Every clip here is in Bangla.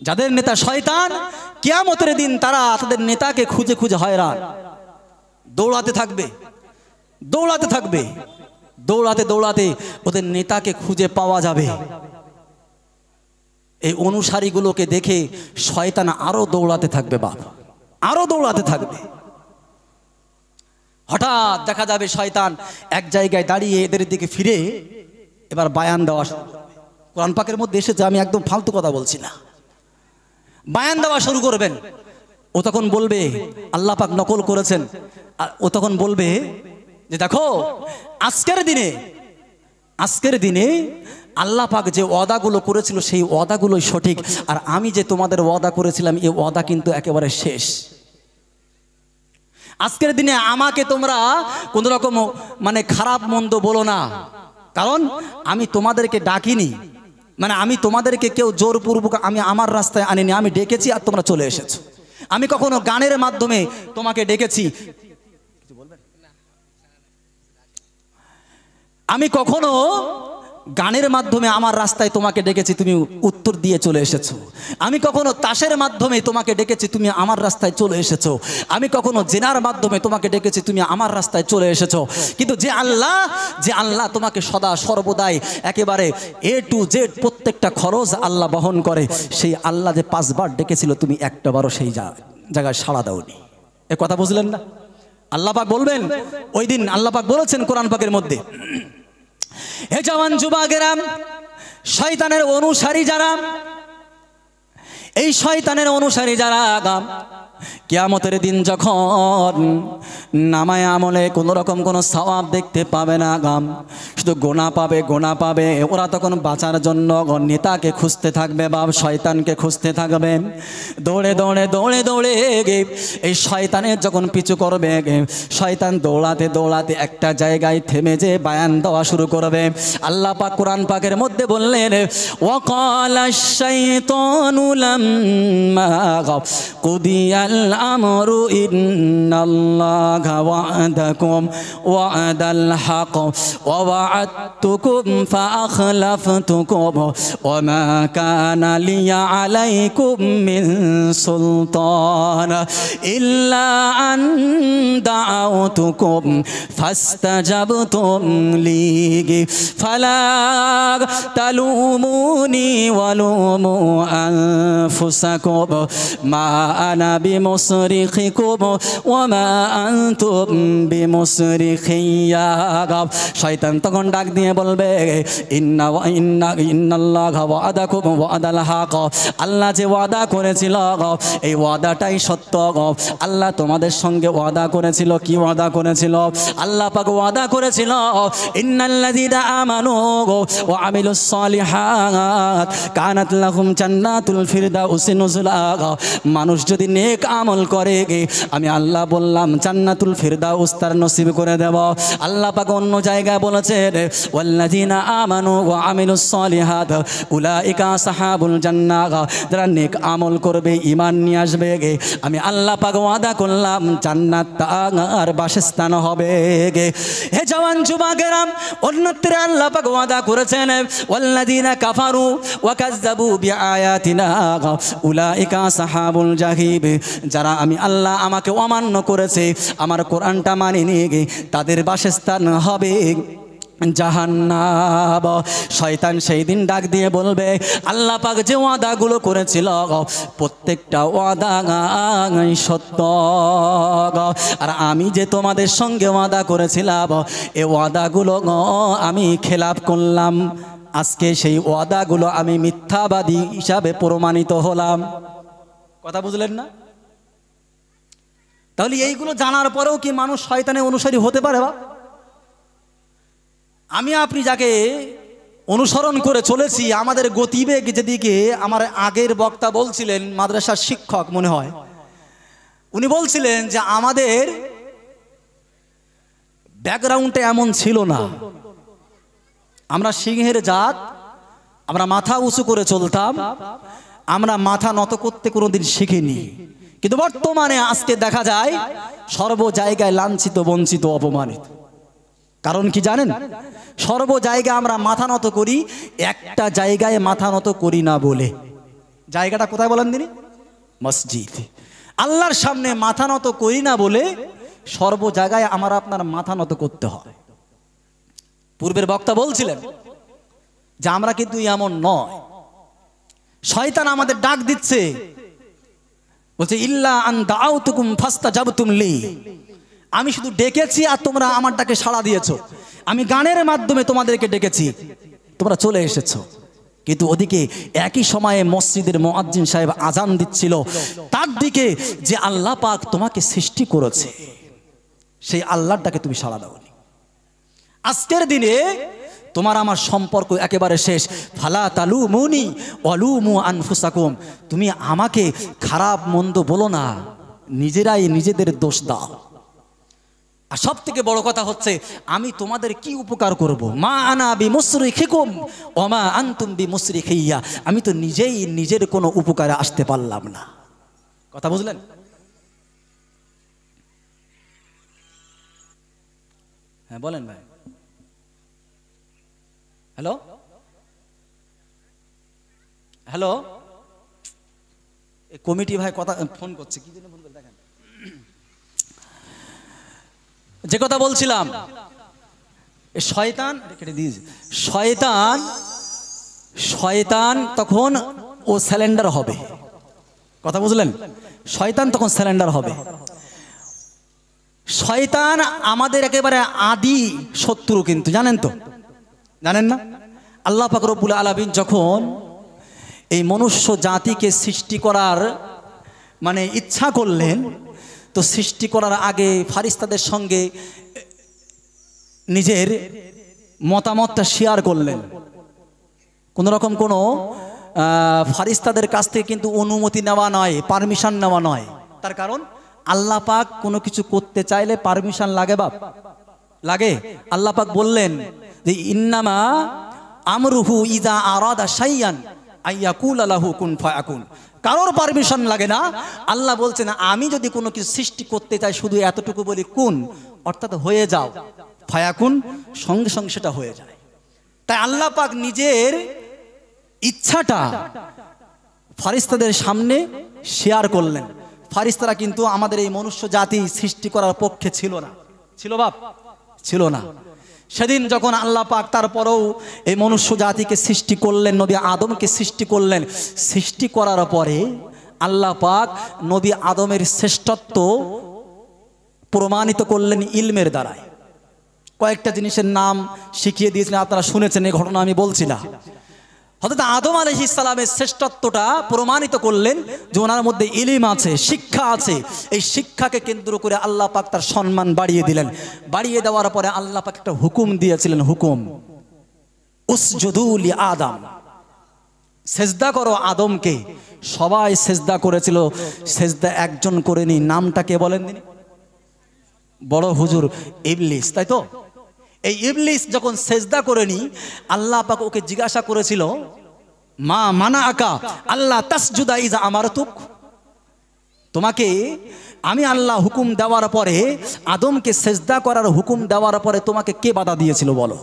যাদের নেতা শয়তান, কিয়ামতের দিন তারা তাদের নেতাকে খুঁজে খুঁজে হয়রান, দৌড়াতে থাকবে, দৌড়াতে থাকবে, দৌড়াতে দৌড়াতে ওদের নেতাকে খুঁজে পাওয়া যাবে। এই অনুসারীগুলোকে দেখে শয়তান আরো দৌড়াতে থাকবে, বাপ, আরো দৌড়াতে থাকবে। হঠাৎ দেখা যাবে শয়তান এক জায়গায় দাঁড়িয়ে এদের দিকে ফিরে এবার বায়ান দেওয়া। কোরআন পাকের মধ্যে এসেছে, আমি একদম ফালতু কথা বলছি না। বায়ান দেওয়া শুরু করবেন। ও তখন বলবে, আল্লাহ পাক নকল করেছেন, ও তখন বলবে যে দেখো আজকের দিনে আল্লাহ পাক যে ওয়াদাগুলো করেছিল সেই ওয়াদাগুলোই সঠিক, আর আমি যে তোমাদের ওয়াদা করেছিলাম এই ওয়াদা কিন্তু একেবারে শেষ। আজকের দিনে আমাকে তোমরা কোন রকম মানে খারাপ মন্দ বলো না, কারণ আমি তোমাদেরকে ডাকিনি, মানে আমি তোমাদেরকে কেউ জোরপূর্বক আমি আমার রাস্তায় আনিনি, আমি ডেকেছি আর তোমরা চলে এসেছো। আমি কখনো গানের মাধ্যমে তোমাকে ডেকেছি, আমি কখনো গানের মাধ্যমে আমার রাস্তায় তোমাকে ডেকেছি, তুমি উত্তর দিয়ে চলে এসেছো। আমি কখনো তাসের মাধ্যমে তোমাকে ডেকেছি, তুমি আমার রাস্তায় চলে এসেছো। আমি কখনো জেনার মাধ্যমে তোমাকে ডেকেছি, তুমি আমার রাস্তায় চলে এসেছো। কিন্তু যে আল্লাহ তোমাকে সদা সর্বদাই একেবারে A to Z প্রত্যেকটা খরচ আল্লাহ বহন করে, সেই আল্লাহ যে 5 বার ডেকেছিল তুমি একটা বারও সেই জায়গায় সাড়া দাওনি। এ কথা বুঝলেন না? আল্লাহ পাক বলবেন, ওই দিন আল্লাহ পাক বলেছেন কোরআন পাকের মধ্যে, হে জওয়ান যুবকেরা, শয়তানের অনুসারী যারা, এই শয়তানের অনুসারী যারা কিয়ামতের দিন যখন নামায় আমলে কোনো রকম কোনো সওয়াব দেখতে পাবে না, শুধু গোনা পাবে, ওরা তখন বাঁচার জন্য নেতাকে খুঁজতে থাকবে বা শয়তানকে খুঁজতে থাকবে। দৌড়ে দৌড়ে দৌড়ে দৌড়ে এই শয়তানের যখন পিছু করবে, শয়তান দৌড়াতে দৌড়াতে একটা জায়গায় থেমে যে বায়ান দেওয়া শুরু করবে। আল্লাহ পাক কোরআন পাকের মধ্যে বললেন, ওয়াকালাশ শাইতানু লাম্মা কুদিয়া الأمر إن الله وعدكم وعد الحق ووعدتكم فأخلفتكم وما كان لي عليكم من سلطان إلا أن دعوتكم فاستجبتم لي فلا تلوموني ولوموا أنفسكم ما أنا بمصرخكم وما أنتم بمصرخي। শয়তান তখন ডাক দিয়ে বলবে, ইন্নাল্লাহা ওয়াদাকুম ওয়াদাল হক, আল্লাহ যে ওয়াদা করেছিল এই ওয়াদাটাই সত্য। আল্লাহ তোমাদের সঙ্গে ওয়াদা করেছিল, কি ওয়াদা করেছিল? আল্লাহ পাক ওয়াদা করেছিল, ইন্নাল্লাযীনা আমানু ওয়া আমিলুস সালিহাত কানাত লাহুম জান্নাতুল ফিরদাউসি নুজুলা। মানুষ যদি নেক আমল করে আমি আল্লাহ বললাম জান্নাতুল ফিরদাউস তার নসিব করে দেব। আল্লাহ পাক অন্য জায়গায় বলেছেন, ওয়াল্লাযীনা আমানু ওয়া আমিলুস সালিহাত উলাইকা আসহাবুল জান্নাহ, যারা নেক আমল করবে, ঈমান নিয়ে আসবে, আমি আল্লাহ পাক ওয়াদা করলাম জান্নাত তার বাসস্থান হবে। হে জওয়ান যুবকেরা, অন্যত্র আল্লাহ পাক ওয়াদা করেছেন, ওয়াল্লাযীনা কাফারু ওয়া কাযযাবু বিআয়াতিনা উলাইকা আসহাবুল জাহিম, যারা আমি আল্লাহ আমাকে অমান্য করেছে, আমার কোরআনটা মানেনি, তাদের বাসস্থান হবে জাহান্নাম। শয়তান সেই দিন ডাক দিয়ে বলবে, আল্লাহ পাক যে ওয়াদাগুলো করেছিল প্রত্যেকটা ওয়াদা সত্য, আর আমি যে তোমাদের সঙ্গে ওয়াদা করেছিলাম এই ওয়াদাগুলো আমি খেলাপ করলাম। আজকে সেই ওয়াদাগুলো আমি মিথ্যাবাদী হিসাবে প্রমাণিত হলাম। কথা বুঝলেন না? তাহলে এইগুলো জানার পরেও কি মানুষ শয়তানের অনুসারী হতে পারে? বা আমি আপনি যাকে অনুসরণ করে চলেছি, আমাদের গতিবেগ যেদিকে, আমার আগের বক্তা বলছিলেন, মাদ্রাসার শিক্ষক মনে হয়, উনি বলছিলেন যে আমাদের ব্যাকগ্রাউন্ডে এমন ছিল না, আমরা সিংহের জাত, আমরা মাথা উঁচু করে চলতাম, আমরা মাথা নত করতে কোনোদিন শিখিনি। কিন্তু বর্তমানে আজকে দেখা যায় সর্ব জায়গায় লাঞ্ছিত, বঞ্চিত, অপমানিত। কারণ কি জানেন? সর্ব জায়গায় আমরা মাথা নত করি, একটা জায়গায় মাথা নত করি না বলে। জায়গাটা কোথায় বলেন দিনি? মসজিদ। আল্লাহর সামনে মাথা নত করি না বলে সর্ব জায়গায় আমার আপনার মাথা নত করতে হয়। পূর্বের বক্তা বলছিলেন যে আমরা কিন্তু এমন নয়, শয়তান আমাদের ডাক দিচ্ছে, বলছে ইল্লা আন দাআউতুকুম ফাস্তাজাবতুম লি, আমি শুধু ডেকেছি আর তোমরা আমার ডাকে সাড়া দিয়েছো, আমি গানের মাধ্যমে তোমাদেরকে ডেকেছি, তোমরা চলে এসেছো। কিন্তু ওদিকে একই সময়ে মসজিদের মুয়াজ্জিন সাহেব আজান দিচ্ছিল, তার দিকে যে আল্লাহ পাক তোমাকে সৃষ্টি করেছে সেই আল্লাহর ডাকে তুমি সাড়া দাওনি। আজকের দিনে তোমার আমার সম্পর্ক একেবারে শেষ। ফালা তালুমুনি ওয়ালুমু আনফুসাকুম, তুমি আমাকে খারাপ মন্দ বলো না, নিজেরাই নিজেদের দোষ দাও। আর সব থেকে বড় কথা হচ্ছে আমি তোমাদের কি উপকার করব? মা আনা বিমুসরিখিকুম ওয়া মা আনতুম বিমুসরিখিয়া, আমি তো নিজেই নিজের কোনো উপকারে আসতে পারলাম না। কথা বুঝলেন? হ্যাঁ বলেন ভাই। হ্যালো হ্যালো, কমিটি ভাই কথা ফোন করছে, কি জন্য ফোন করে দেখেন। যে কথা বলছিলাম, শয়তান শয়তান শয়তান তখন ও স্যালেন্ডার হবে। কথা বুঝলেন? শয়তান তখন স্যালেন্ডার হবে। শয়তান আমাদের একেবারে আদি শত্রু, কিন্তু জানেন তো? জানেন না? আল্লাহ পাক রব্বুল আলামিন যখন এই মনুষ্য জাতিকে সৃষ্টি করার মানে ইচ্ছা করলেন, তো সৃষ্টি করার আগে ফারিস্তাদের সঙ্গে নিজের মতামতটা শেয়ার করলেন। কোনো রকম কোনো ফারিস্তাদের কাছ থেকে কিন্তু অনুমতি নেওয়া নয়, পারমিশন নেওয়া নয়। তার কারণ আল্লাহ পাক কোনো কিছু করতে চাইলে পারমিশন লাগে, বাপ লাগে। আল্লাহ পাক বললেন যে ইন্নামা আমরুহু ইজা আরাদা শাইয়ান আইয়াকুলা লাহু কুন ফায়াকুন, কারোর পারমিশন লাগে না। আল্লাহ বলছেন আমি যদি কোনো কিছু সৃষ্টি করতে চাই শুধু এতটুকু বলি কুন, অর্থাৎ হয়ে যাও, ফায়াকুন, সঙ্গে সঙ্গে সেটা হয়ে যায়। তাই আল্লাহ পাক নিজের ইচ্ছাটা ফারিস্তাদের সামনে শেয়ার করলেন। ফারিস্তারা কিন্তু আমাদের এই মনুষ্য জাতি সৃষ্টি করার পক্ষে ছিল না। ছিল বাপ? ছিল না। সেদিন যখন আল্লাহ পাক তারপরেও এই মনুষ্য জাতিকে সৃষ্টি করলেন, নবী আদমকে সৃষ্টি করলেন, সৃষ্টি করার পরে আল্লাহ পাক নবী আদমের শ্রেষ্ঠত্ব প্রমাণিত করলেন ইলমের দ্বারায়। কয়েকটা জিনিসের নাম শিখিয়ে দিয়েছিলেন, আপনারা শুনেছেন, এই ঘটনা আমি বলছি না। হযরত আদম আলাইহিস সালামের শ্রেষ্ঠত্বটা প্রমাণিত করলেন যে ওনার মধ্যে ইলম আছে, শিক্ষা আছে। এই শিক্ষাকে কেন্দ্র করে আল্লাহ পাক তার সম্মান বাড়িয়ে দিলেন। বাড়িয়ে দেওয়ার পরে আল্লাহ পাক একটা হুকুম দিয়েছিলেন, হুকুম উসজুদু লি আদম, সেজদা করো আদমকে। সবাই সেজদা করেছিল, সেজদা একজন করেনি, নামটা কে বলেন দিনি? বড় হুজুর ইবলিস, তাই তো? এই ইবলিস যখন সেজদা করেনি, আল্লাহ পাক ওকে জিজ্ঞাসা করেছিল মা মানা আকা আল্লাহ তাসজুদা ইজা আমারতুক, তোমাকে আমি আল্লাহ হুকুম দেওয়ার পরে, আদমকে সেজদা করার হুকুম দেওয়ার পরে তোমাকে কে বাধা দিয়েছিল বলো?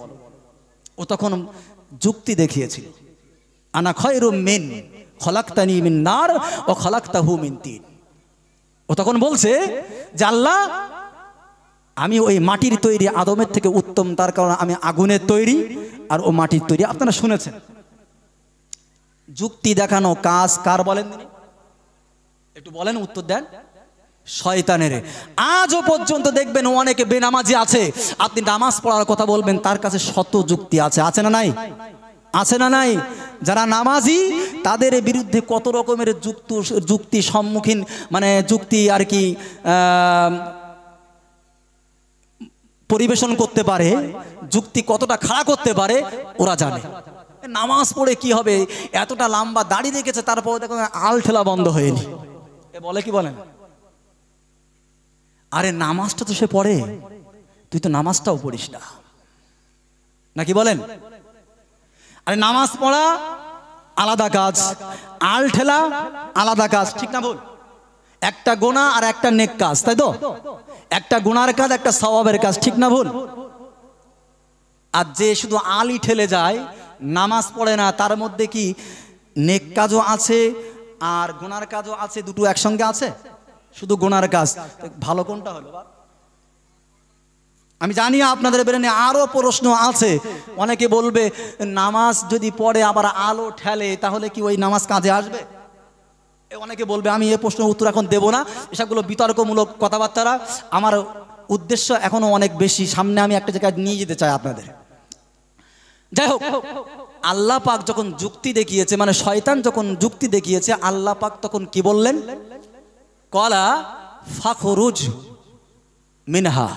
ও তখন যুক্তি দেখিয়েছিল, আনা খায়রুম মিন খলাকতানি মিন নার ও খলাকতাহু মিন তিন। ও তখন বলছে যে আল্লাহ, আমি ওই মাটির তৈরি, আদমের থেকে উত্তম, তার কারণ আমি আগুনের তৈরি আর ও মাটির তৈরি। আপনারা শুনেছেন। যুক্তি দেখানো কাজ কার বলেন? একটু বলেন, উত্তর দেন। শয়তানের। আজও পর্যন্ত দেখবেন অনেকে বেনামাজি আছে, আপনি নামাজ পড়ার কথা বলবেন, তার কাছে শত যুক্তি আছে। আছে না নাই? আছে না নাই? যারা নামাজি তাদের বিরুদ্ধে কত রকমের যুক্তি সম্মুখীন, মানে যুক্তি আর কি পরিবেশন করতে পারে, যুক্তি কতটা খাড়া করতে পারে ওরা জানে। নামাজ পড়ে কি হবে, এতটা লম্বা দাড়ি রেখেছে, তারপর দেখো আল ঠেলা বন্ধ হয়নি, এ বলে কি বলেন? আরে নামাজটা তো সে পড়ে, তুই তো নামাজটাও পড়িস না, নাকি বলেন? আরে নামাজ পড়া আলাদা কাজ, আল ঠেলা আলাদা কাজ, ঠিক না ভুল? একটা গুনাহ আর একটা নেক কাজ, তাই তো? একটা গুনার কাজ, একটা সওয়াবের কাজ, ঠিক না ভুল? আর যে শুধু আলই ঠেলে যায়, নামাজ পড়ে না, তার মধ্যে কি নেক কাজও আছে আর গুনার কাজও আছে, দুটো একসঙ্গে আছে, শুধু গুনার কাজ, ভালো কোনটা হলো? আমি জানি আপনাদের ব্রেনে আরো প্রশ্ন আছে। অনেকে বলবে নামাজ যদি পড়ে আবার আলো ঠেলে তাহলে কি ওই নামাজ কাজে আসবে? অনেকে বলবে। আমি এই প্রশ্নের উত্তর এখন দেব না, এসবগুলো বিতর্কমূলক কথাবার্তা। আমার উদ্দেশ্য এখনো অনেক বেশি, সামনে আমি একটা জায়গায় নিয়ে যেতে চাই আপনাদের। যাই হোক, আল্লাহ পাক যখন যুক্তি দেখিয়েছে, মানে শয়তান যখন যুক্তি দেখিয়েছে, আল্লাহ পাক তখন কি বললেন? কলা ফাখরুজ মিনহা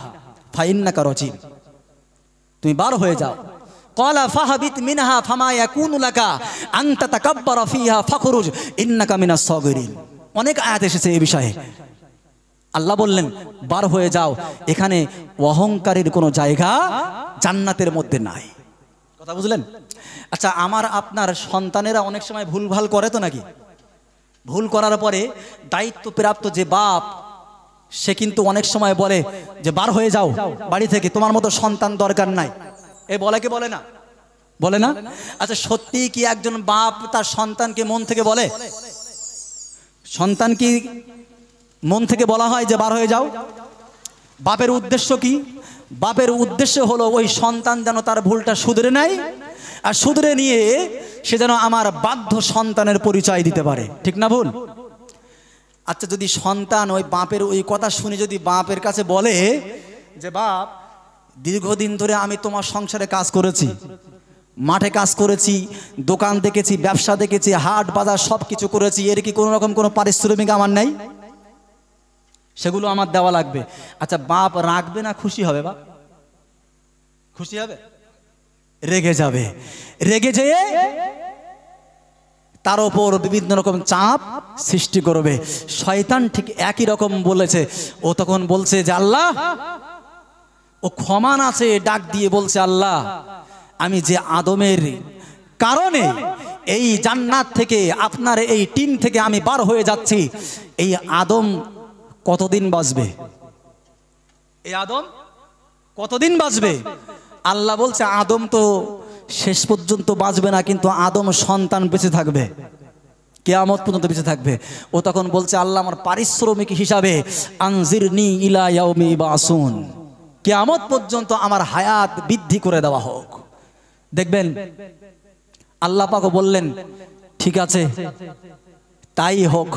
ফাইন্নাকা রাজিম, তুমি বার হয়ে যাও। কলা ফাহাবিত মিনহা ফামা ইয়াকুনু লাকা আন তাতাকাব্বারা ফিহা ফাখরুজ ইন্নাকা মিনাস সাগিরিন। অনেক আয়াত এসেছে এই বিষয়ে। আল্লাহ বললেন বার হয়ে যাও, এখানে অহংকারের কোনো জায়গা জান্নাতের মধ্যে নাই। কথা বুঝলেন? আচ্ছা, আমার আপনার সন্তানেরা অনেক সময় ভুলভাল করে তো নাকি? ভুল করার পরে দায়িত্বপ্রাপ্ত যে বাপ, সে কিন্তু অনেক সময় বলে যে বার হয়ে যাও বাড়ি থেকে, তোমার মতো সন্তান দরকার নাই। এ বলে কি বলে না? বলে না? আচ্ছা, সত্যি কি একজন বাপ তার সন্তানকে মন থেকে বলে? সন্তান কি মন থেকে বলা হয় যে বার হয়ে যাও? বাপের উদ্দেশ্য কি? বাপের উদ্দেশ্য হলো ওই সন্তান যেন তার ভুলটা শুধরে নেয়, আর শুধরে নিয়ে সে যেন আমার বাধ্য সন্তানের পরিচয় দিতে পারে। ঠিক না ভুল? আচ্ছা, যদি সন্তান ওই বাপের ওই কথা শুনে যদি বাপের কাছে বলে যে বাপ, দীর্ঘদিন ধরে আমি তোমার সংসারে কাজ করেছি, মাঠে কাজ করেছি, দোকান দেখেছি, ব্যবসা দেখেছি, হাট বাজার সব কিছু করেছি, এর কি কোনো রকম কোনো পারিশ্রমিক আমার নেই? সেগুলো আমার দেওয়া লাগবে। আচ্ছা, বাপ রাখবে না খুশি হবে? বাপ খুশি হবে? রেগে যাবে। রেগে যেয়ে তার ওপর বিভিন্ন রকম চাপ সৃষ্টি করবে। শয়তান ঠিক একই রকম বলেছে। ও তখন বলছে যে আল্লাহ, ও ক্ষমা আছে, ডাক দিয়ে বলছে আল্লাহ, আমি যে আদমের কারণে এই জান্নাত থেকে, আপনার এই টিম থেকে আমি বার হয়ে যাচ্ছি, এই আদম কতদিন বাঁচবে? এই আদম কতদিন বাঁচবে? আল্লাহ বলছে আদম তো শেষ পর্যন্ত বাঁচবে না, কিন্তু আদম সন্তান বেঁচে থাকবে, কিয়ামত পর্যন্ত বেঁচে থাকবে। ও তখন বলছে আল্লাহ, আমার পারিশ্রমিক হিসাবে আনজিরনি ইলা ইয়াউমি ইবাসুন, কিয়ামত পর্যন্ত আমার হায়াত বৃদ্ধি করে দেওয়া হোক। দেখবেন আল্লাহ পাক বললেন ঠিক আছে, তাই হোক,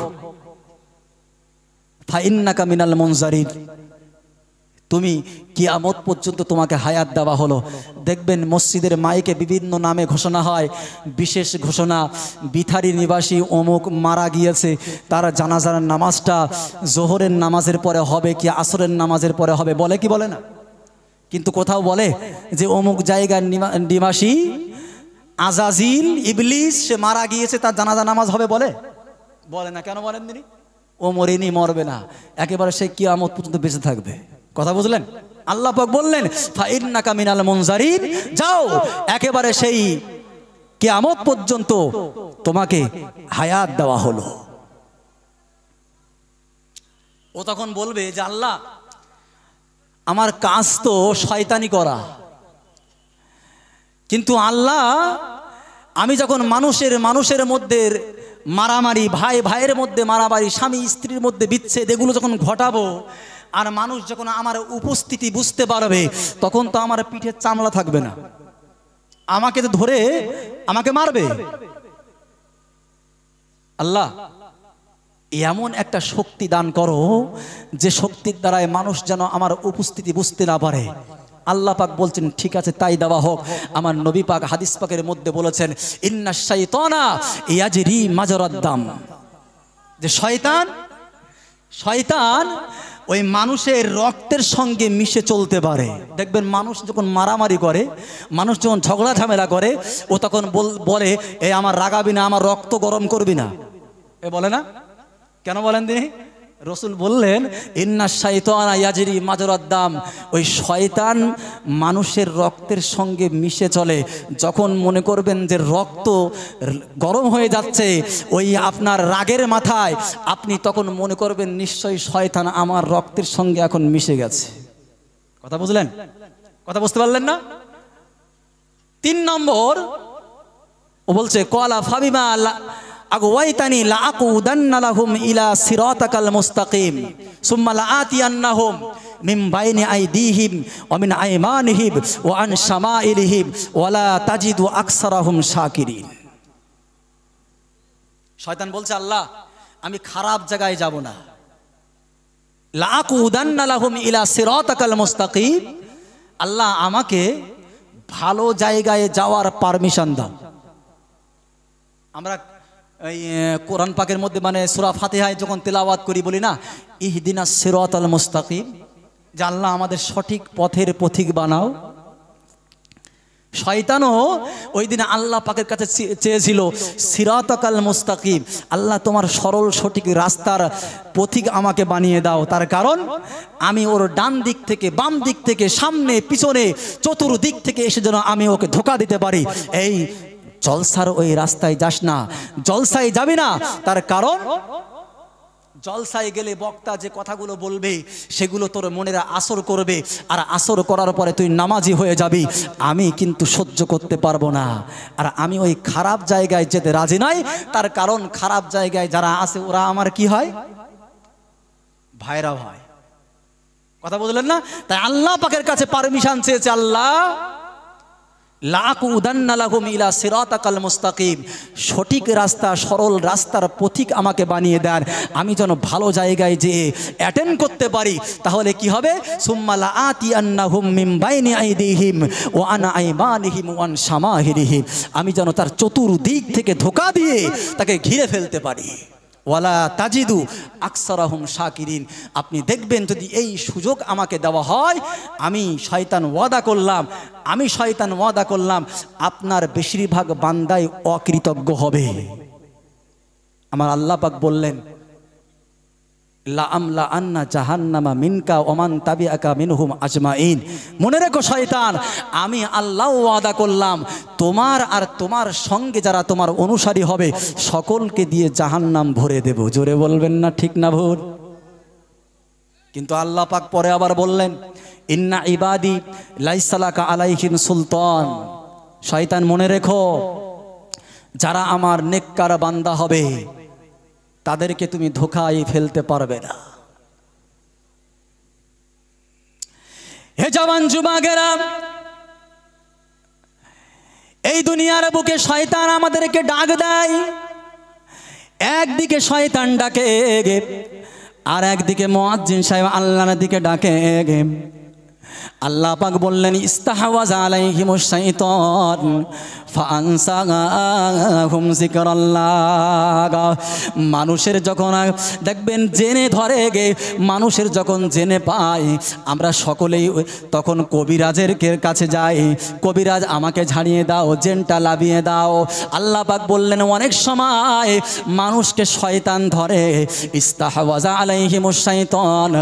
ফাইন্নাকা মিনাল মুনজারিন, তুমি কিয়ামত পর্যন্ত তোমাকে হায়াত দেওয়া হলো। দেখবেন মসজিদের মাইকে বিভিন্ন নামে ঘোষণা হয়, বিশেষ ঘোষণা, বিথারি নিবাসী অমুক মারা গিয়েছে, তার জানাজার নামাজটা জোহরের নামাজের পরে হবে কি আসরের নামাজের পরে হবে, বলে কি বলে না? কিন্তু কোথাও বলে যে অমুক জায়গার নিবাসী আজাজিল ইবলিস সে মারা গিয়েছে, তার জানাজা নামাজ হবে, বলে? বলে না। কেন বলেন তিনি? ও মরেনি, মরবে না, একেবারে সে কিয়ামত পর্যন্ত বেঁচে থাকবে। কথা বুঝলেন? আল্লাহ পাক বললেন ফাইন্নাকা মিনাল মুনজারিন, যাও, একেবারে সেই কিয়ামত পর্যন্ত তোমাকে হায়াত দেওয়া হলো। ও তখন বলবে যে আল্লাহ, আমার কাজ তো শয়তানি করা, কিন্তু আল্লাহ, আমি যখন মানুষের মধ্যে মারামারি, ভাই ভাইয়ের মধ্যে মারামারি, স্বামী স্ত্রীর মধ্যে বিচ্ছেদ, এগুলো যখন ঘটাবো, আর মানুষ যখন আমার উপস্থিতি বুঝতে পারবে, তখন তো আমার পিঠের চামড়া থাকবে না, আমাকে তো ধরে আমাকে মারবে। আল্লাহ, এমন একটা শক্তি দান করো যে শক্তির দ্বারায় মানুষ যেন আমার উপস্থিতি বুঝতে না পারে। আল্লাহ পাক বলছেন ঠিক আছে, তাই দেওয়া হোক। আমার নবী পাক হাদিস পাকের মধ্যে বলেছেন ইন্নাশ শাইতানা ইয়াজরি মাজরাদ দাম, যে শয়তান ওই মানুষের রক্তের সঙ্গে মিশে চলতে পারে। দেখবেন মানুষ যখন মারামারি করে, মানুষ যখন ঝগড়া ঝামেলা করে, ও তখন বলে এই আমার রাগাবি না, আমার রক্ত গরম করবি না, এ বলে না? কেন বলেন তিনি? রসুল বললেন ইন্নাশ শাইতানা ইয়াজরি মাজরাদ দাম, ওই শয়তান মানুষের রক্তের সঙ্গে মিশে চলে। যখন মনে করবেন যে রক্ত গরম হয়ে যাচ্ছে ওই আপনার রাগের মাথায়, আপনি তখন মনে করবেন নিশ্চয়ই শয়তান আমার রক্তের সঙ্গে এখন মিশে গেছে। কথা বুঝলেন? কথা বুঝতে পারলেন না? 3 নম্বর, ও বলছে কলা ফাবিমা আগওয়াইতানি লাআকুদান্না লাহুম ইলা সিরাতাকাল মুস্তাকিম সুম্মা লাআতিয়ান্নাহুম মিন বাইনি আইদিহিম ওয়া মিন আইমানিহিম ওয়া আন শামাইলিহিম ওয়া লা তাজিদু আকসারাহুম শাকিরিন। শয়তান বলছে, আল্লাহ আমি খারাপ জায়গায় যাব না, লাআকুদান্না লাহুম ইলা সিরাতাকাল মুস্তাকিম, আল্লাহ আমাকে ভালো জায়গায় যাওয়ার পারমিশন দাও। আমরা এই কোরআন পাকের মধ্যে মানে সূরা ফাতিহায় যখন তেলাওয়াত করি বলি না, ইহদিনাস সিরাতাল মুস্তাকিম, যে আল্লাহ আমাদের সঠিক পথের পথিক বানাও। শয়তানও ওই দিনে আল্লাহ পাকের কাছে চেয়েছিল সিরাতাকাল মুস্তাকিম, আল্লাহ তোমার সরল সঠিক রাস্তার পথিক আমাকে বানিয়ে দাও। তার কারণ আমি ওর ডান দিক থেকে বাম দিক থেকে সামনে পিছনে চতুর্দিক থেকে এসে যেন আমি ওকে ধোঁকা দিতে পারি। এই জলসার ওই রাস্তায় যাস না, জলসায় যাবি না। তার কারণ জলসায় গেলে বক্তা যে কথাগুলো বলবে সেগুলো তোর মনের আসর করবে, আর আসর করার পরে তুই নামাজি হয়ে যাবি। আমি কিন্তু সহ্য করতে পারবো না, আর আমি ওই খারাপ জায়গায় যেতে রাজি নাই। তার কারণ খারাপ জায়গায় যারা আছে ওরা আমার কি হয়, ভাইরা হয়। কথা বুঝলেন না? তাই আল্লাহ পাকের কাছে পারমিশন চেয়েছে, আল্লাহ লাআকুদান্না লাহুম ইলা সিরাতাকাল মুস্তাকিম, সঠিক রাস্তা সরল রাস্তার পথিক আমাকে বানিয়ে দেন, আমি যেন ভালো জায়গায় যেয়ে অ্যাটেন্ড করতে পারি। তাহলে কি হবে, সুম্মা লাআতিয়ান্নাহুম মিন বাইনি আইদিহিম ওয়া আন আইমানিহিম ওয়া আন শামাহিরিহিম, আমি যেন তার চতুর্দিক থেকে ধোঁকা দিয়ে তাকে ঘিরে ফেলতে পারি। ওয়ালা তাজিদু আকসারাহুম শাকিরিন, আপনি দেখবেন যদি এই সুযোগ আমাকে দেওয়া হয়, আমি শয়তান ওয়াদা করলাম আপনার বেশিরভাগ বান্দাই অকৃতজ্ঞ হবে। আমার আল্লাহ পাক বললেন, লাআমলা আন্না জাহান্নামা মিনকা ওয়া মান তাবিআকা মিনহুম আজমাইন, মনে রেখো শয়তান, আমি আল্লাহ ওয়াদা করলাম তোমার আর তোমার সঙ্গে যারা তোমার অনুসারী হবে সকলকে দিয়ে জাহান্নাম ভরে দেব। জোরে বলবেন না ঠিক না ভুল? কিন্তু আল্লাহ পাক পরে আবার বললেন, ইন্না ইবাদি লাইসা লাকা আলাইহিম সুলতান, শয়তান মনে রেখো যারা আমার নেককার বান্দা হবে তাদেরকে তুমি ধোঁকায় ফেলতে পারবে না। হে জওয়ান যুবকেরা, এই দুনিয়ার বুকে শয়তান আমাদেরকে ডাক দেয়। একদিকে শয়তান ডাকে আর একদিকে মুয়াজ্জিন সাহেব আল্লাহর দিকে ডাকে। আল্লাহ পাক বললেন, ইস্তাহওয়াযা আলাইহিমুশ শাইতান ফাআনসাহুম যিকরাল্লাহ। মানুষের যখন দেখবেন জেনে ধরে গে, মানুষের যখন জেনে পাই, আমরা সকলেই তখন কবিরাজের কাছে যাই, কবিরাজ আমাকে ঝাড়িয়ে দাও, জেনটা লাভিয়ে দাও। আল্লাহ পাক বললেন, অনেক সময় মানুষকে শয়তান ধরে। ইস্তাহওয়াযা আলাইহিমুশ শাইতান,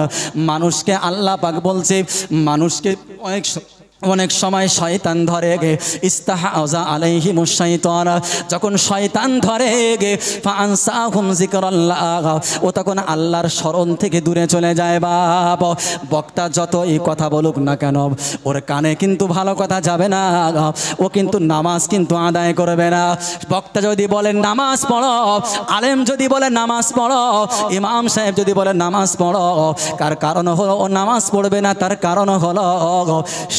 মানুষকে আল্লাহ পাক বলছে মানুষকে অনেক সময় শয়তান ধরে গে। ইস্তাহওয়াযা আলাইহিমুশ শাইতান, যখন শয়তান ধরে গে, ফাআনসাহুম যিকরাল্লাহ, ও তখন আল্লাহর স্মরণ থেকে দূরে চলে যায়। বাপ বক্তা যতই কথা বলুক না কেন, ওর কানে কিন্তু ভালো কথা যাবে না, ও কিন্তু নামাজ কিন্তু আদায় করবে না। বক্তা যদি বলেন নামাজ পড়ো, আলেম যদি বলে নামাজ পড়ো, ইমাম সাহেব যদি বলে নামাজ পড়ো, কার কারণ হলো ও নামাজ পড়বে না, তার কারণ হলো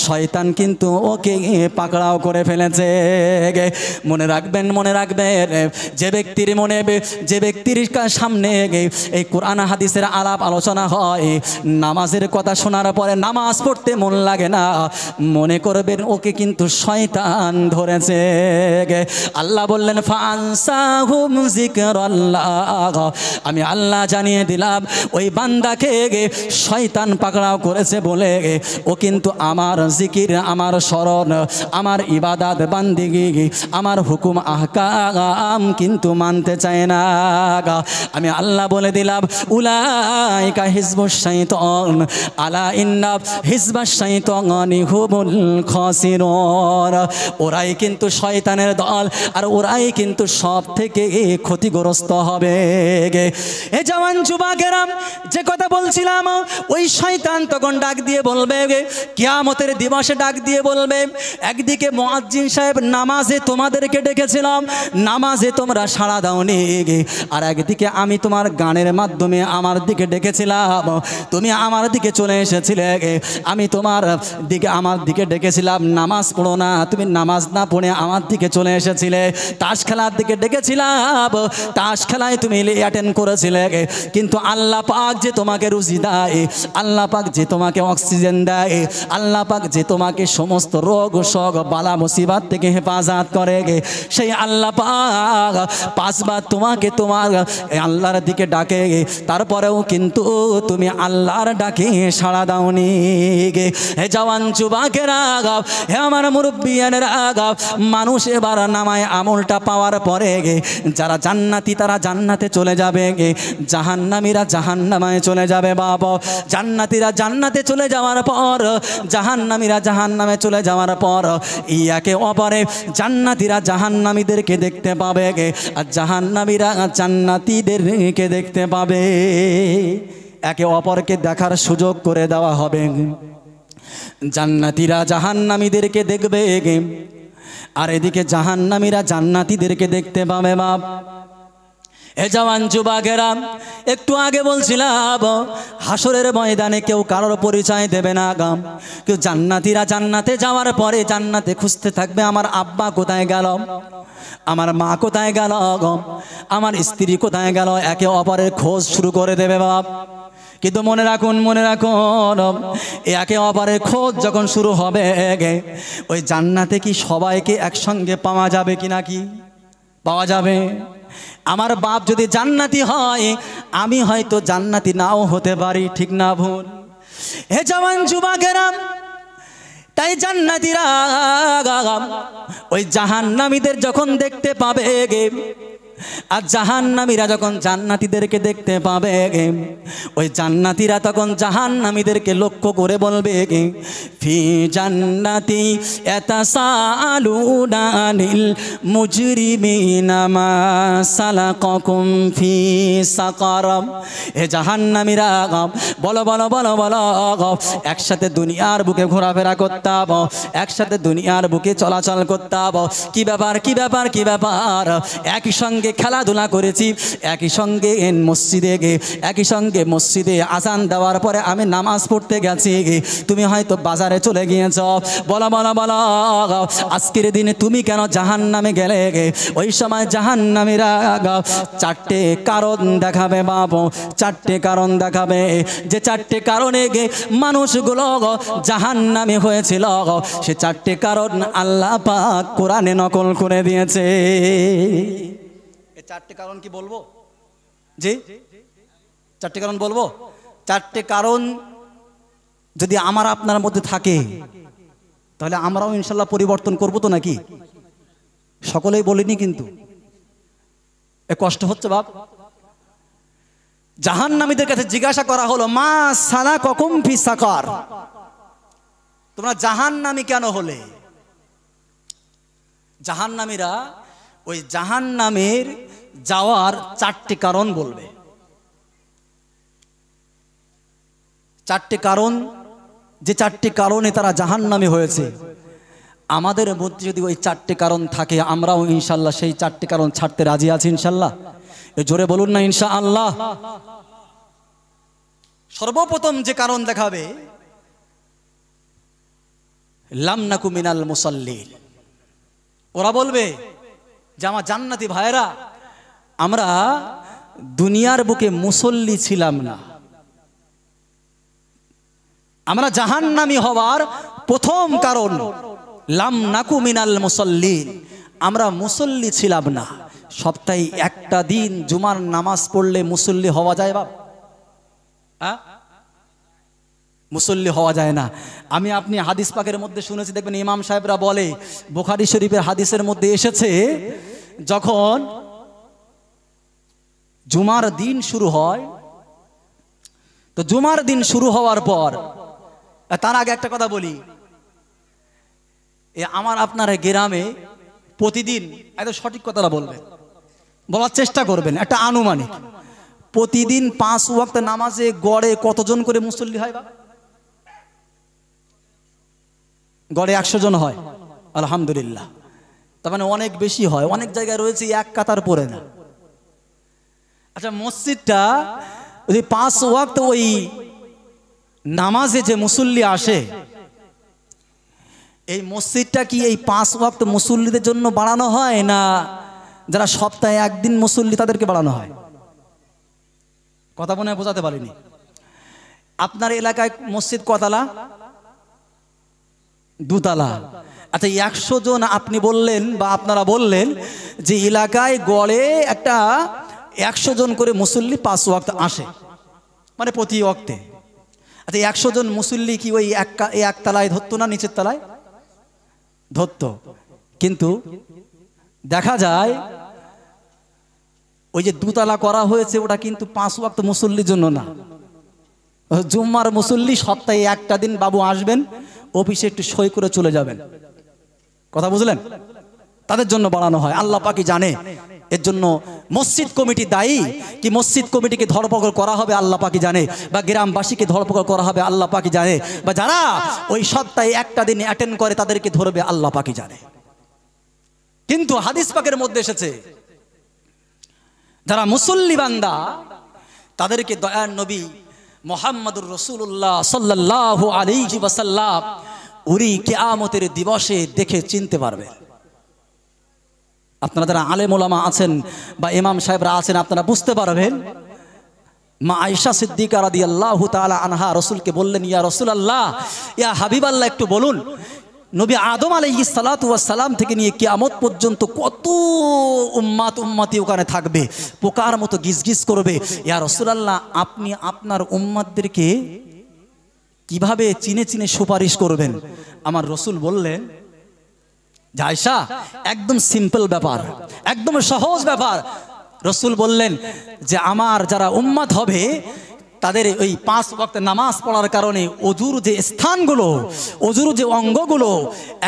শয়তান কিন্তু ওকে পাকড়াও করে ফেলেছে। মনে রাখবেন যে ব্যক্তির সামনে এই কোরআন হাদিসের আলাপ আলোচনা হয়, নামাজের কথা শোনার পরে নামাজ পড়তে মন লাগে না, মনে করবেন ওকে কিন্তু শয়তান ধরেছে। আল্লাহ বললেন, ফাআনসাহুম যিকরাল্লাহ, আমি আল্লাহ জানিয়ে দিলাম ওই বান্দাকে শয়তান পাকড়াও করেছে বলে ও কিন্তু আমার জিকির, আমার শরণ, আমার ইবাদত বান্দিগি, আমার হুকুম আহকাম কিন্তু মানতে চায় না। আমি আল্লাহ বলে দিলাম, উলাইকা হিজবুশ শাইতান আলা ইন্না হিজবাশ শাইতানি হুমুল খাসিরুন, ওরাই কিন্তু শয়তানের দল, আর ওরাই কিন্তু সব থেকে ক্ষতিগ্রস্ত হবে। এ জওয়ান যুবকেরা, যে কথা বলছিলাম, ওই শয়তান তখন ডাক দিয়ে বলবে, কিয়ামতের দিবসে পাশে ডাক দিয়ে বলবে, একদিকে মুয়াজ্জিন সাহেব নামাজে তোমাদেরকে ডেকেছিলাম, নামাজে তোমরা সাড়া দাওনি, আর একদিকে আমি তোমার গানের মাধ্যমে আমার দিকে ডেকেছিলাম, তুমি আমার দিকে চলে এসেছিলে, আমি তোমার দিকে আমার দিকে ডেকেছিলাম, নামাজ পড়ো না, তুমি নামাজ না পড়ে আমার দিকে চলে এসেছিলে। তাস খেলার দিকে ডেকেছিলাম, তাস খেলায় তুমি অ্যাটেন্ড করেছিলে, কিন্তু আল্লাহ পাক যে তোমাকে রুজি দেয়, আল্লাহ পাক যে তোমাকে অক্সিজেন দেয়, আল্লাহ পাক যে তোমাকে সমস্ত রোগ শোক বালা মুসিবত থেকে হেফাজত করে, সেই আল্লাহ পাক পাঁচবার তোমাকে তোমার আল্লাহর দিকে ডাকে, তারপরেও কিন্তু তুমি আল্লাহর ডাকে সাড়া দাওনি। হে জওয়ান যুবকেরা, হে আমার মুরব্বিয়ানেরা, মানুষ এবার নামায় আমলটা পাওয়ার পরে যারা জান্নাতি তারা জান্নাতে চলে যাবে, জাহান্নামীরা জাহান্নামায় চলে যাবে। বাবা, জান্নাতীরা জান্নাতে চলে যাওয়ার পর জাহান্নামীরা জাহান্নামে চলে যাওয়ার পর একে অপরে জান্নাতীরা জাহান্নামীদেরকে দেখতে পাবে, আর জাহান্নামীরা জান্নাতীদেরকে দেখতে পাবে। একে অপরকে দেখার সুযোগ করে দেওয়া হবে। জান্নাতীরা জাহান্নামীদেরকে দেখবে, আর এদিকে জাহান্নামীরা জান্নাতীদেরকে দেখতে পাবে। বাপ, এ জওয়ান যুবকেরা, একটু আগে বলছিলাম হাসরের ময়দানে কেউ কারোর পরিচয় দেবে না। কেউ জান্নাতীরা জান্নাতে যাওয়ার পরে জান্নাতে খুঁজতে থাকবে, আমার আব্বা কোথায় গেল, আমার মা কোথায় গেল, আমার স্ত্রী কোথায় গেল, একে অপরের খোঁজ শুরু করে দেবে। বাপ, কিন্তু মনে রাখুন একে অপরের খোঁজ যখন শুরু হবে, ওই জান্নাতে কি সবাইকে একসঙ্গে পাওয়া যাবে কি নাকি? পাওয়া যাবে। আমার বাপ যদি জান্নাতি হয়, আমি হয়তো জান্নাতি নাও হতে পারি, ঠিক না ভুল? হে জওয়ান যুবকেরা, তাই জান্নাতীরা ওই জাহান্নামীদের যখন দেখতে পাবে, আর জাহান্নামীরা যখন জান্নাতীদেরকে দেখতে পাবে, ওই জান্নাতীরা তখন জাহান্নামীদেরকে লক্ষ্য করে বলবে, ফি জান্নাতি ইয়াতাসাআলুনা আনিল মুজরিমিনা মা সালাকাকুম ফি সাকার। হে জাহান্নামীরা, বলো বলো বলো বলো, একসাথে দুনিয়ার বুকে ঘোরাফেরা করতাম, একসাথে দুনিয়ার বুকে চলাচল করতাম, কি ব্যাপার কি ব্যাপার কি ব্যাপার, একই সঙ্গে খেলাধুলা করেছি, একই সঙ্গে একই সঙ্গে মসজিদে আজান দেওয়ার পরে আমি নামাজ পড়তে গেছি, তুমি হয়তো বাজারে চলে গিয়েছ, বলা বলা বলা, আজকের দিনে তুমি কেন জাহান্নামে গেলে? ওই সময় জাহান্নামীরা চারটে কারণ দেখাবে। বাবু, চারটে কারণ দেখাবে, যে চারটে কারণে মানুষগুলো জাহান্নামী হয়েছিল, সে চারটে কারণ আল্লাহ পাক কোরআনে নকল করে দিয়েছে। চারটে কারণ কি বলবো? জি, চারটে কারণ বলবো। চারটে কারণ যদি আমার আপনার মধ্যে থাকে, তাহলে আমরাও ইনশাল্লাহ পরিবর্তন করবো তো নাকি? সকলেই বলিনি, কিন্তু এ কষ্ট হচ্ছে বাপ। জাহান্নামীদের কাছে জিজ্ঞাসা করা হলো, মা সালাকাকুম ফি সাকার, তোমরা জাহান্নামী কেন হলে? জাহান্নামীরা ওই জাহান্নামের যাওয়ার চারটি কারণ বলবে। চারটি কারণ, যে চারটি কারণে তারা জাহান্নামী হয়েছে, আমাদের মধ্যে যদি ওই চারটি কারণ থাকে, আমরাও ইনশাল্লাহ সেই চারটি কারণ ছাড়তে রাজি আছি ইনশাল্লাহ। জোরে বলুন না ইনশাআল্লাহ। সর্বপ্রথম যে কারণ দেখাবে, লাম নাকু মিনাল মুসাল্লিন। ওরা বলবে যে আমার জান্নাতি ভাইরা, আমরা দুনিয়ার বুকে মুসল্লি ছিলাম না। আমরা জাহান্নামী হওয়ার প্রথম কারণ লাম নাকু মিনাল মুসাল্লিন, আমরা মুসল্লি ছিলাম না। সপ্তাহে একটা দিন জুমার নামাজ পড়লে মুসল্লি হওয়া যায় বাপ? মুসল্লি হওয়া যায় না। আমি আপনি হাদিস পাকের মধ্যে শুনেছি, দেখবেন ইমাম সাহেবরা বলে, বুখারী শরীফের হাদিসের মধ্যে এসেছে, যখন জুমার দিন শুরু হয়, তো জুমার দিন শুরু হওয়ার পর, তার আগে একটা কথা বলি, আমার আপনার গ্রামে প্রতিদিন, একদম সঠিক কথাটা বলবেন, বলার চেষ্টা করবেন, একটা আনুমানিক, প্রতিদিন 5 ওয়াক্ত নামাজে গড়ে কতজন করে মুসল্লি হয় বা? গড়ে 100 জন হয়, আলহামদুলিল্লাহ। তার মানে অনেক বেশি হয়, অনেক জায়গায় রয়েছে এক কাতার পড়ে না। আচ্ছা, মসজিদটা যদি 5 ওয়াক্ত ওই নামাজে যে মুসল্লি আসে, এই মসজিদটা কি এই 5 ওয়াক্ত মুসল্লিদের জন্য বানানো হয়, না যারা সপ্তাহে একদিন মুসল্লি তাদেরকে বানানো হয়? কথা মনে হয় বোঝাতে পারিনি। আপনার এলাকায় মসজিদ কতলা? 2 তলা। আচ্ছা, 100 জন আপনি বললেন বা আপনারা বললেন যে এলাকায় গড়ে একটা 100 জন করে মুসল্লি 5 ওয়াক্ত আসে, মানে প্রতি ওয়াক্তে। আচ্ছা, 100 জন মুসল্লি কি ওই এক তলায় ধরতো না, নিচের তলায় ধরতো? কিন্তু দেখা যায় ওই যে 2 তলা করা হয়েছে, ওটা কিন্তু 5 ওয়াক্ত মুসল্লির জন্য না। জুম্মার মুসল্লি সপ্তাহে একটা দিন বাবু আসবেন, অফিসে একটু সই করে চলে যাবেন। কথা বুঝলেন? তাদের জন্য বানানো হয়। আল্লাহ পাকই জানে এর জন্য মসজিদ কমিটি দায়ী কি মসজিদ কমিটিকে ধরপকড় করা হবে আল্লাহ পাকই জানে, বা গ্রামবাসীকে ধরপকড় করা হবে আল্লাহ পাকই জানে, বা যারা ওই সপ্তাহে একটা দিন অ্যাটেন্ড করে তাদেরকে ধরবে আল্লাহ পাকই জানে। কিন্তু হাদিস পাকের মধ্যে এসেছে যারা মুসল্লি বান্দা তাদেরকে দয়ার নবী মুহাম্মদুর রাসূলুল্লাহ সাল্লাল্লাহু আলাইহি ওয়াসাল্লাম উনি কিয়ামতের দিবসে দেখে চিনতে পারবে। আপনারা যারা আলেম ওলামা আছেন বা ইমাম সাহেবরা আছেন, আপনারা বুঝতে পারবেন। মা আয়েশা সিদ্দিকা রাদিয়াল্লাহু তাআলা আনহা রাসূলকে বললেন, ইয়া রাসূলুল্লাহ, ইয়া হাবিবাল্লাহ, একটু বলুন নবী আদম আলাইহিস সালাতু ওয়াস সালাম থেকে নিয়ে কিয়ামত পর্যন্ত কত উম্মতি ওখানে থাকবে, পোকার মতো গিজগিজ করবে। ইয়া রাসূলুল্লাহ, আপনি আপনার উম্মতদেরকে কিভাবে চিনে চিনে সুপারিশ করবেন? আমার রাসূল বললেন, আয়েশা, একদম সিম্পল ব্যাপার, একদম সহজ ব্যাপার। রাসূল বললেন যে আমার যারা উম্মত হবে তাদের ওই 5 ওয়াক্ত নামাজ পড়ার কারণে অজুর যে স্থানগুলো, অজুর যে অঙ্গগুলো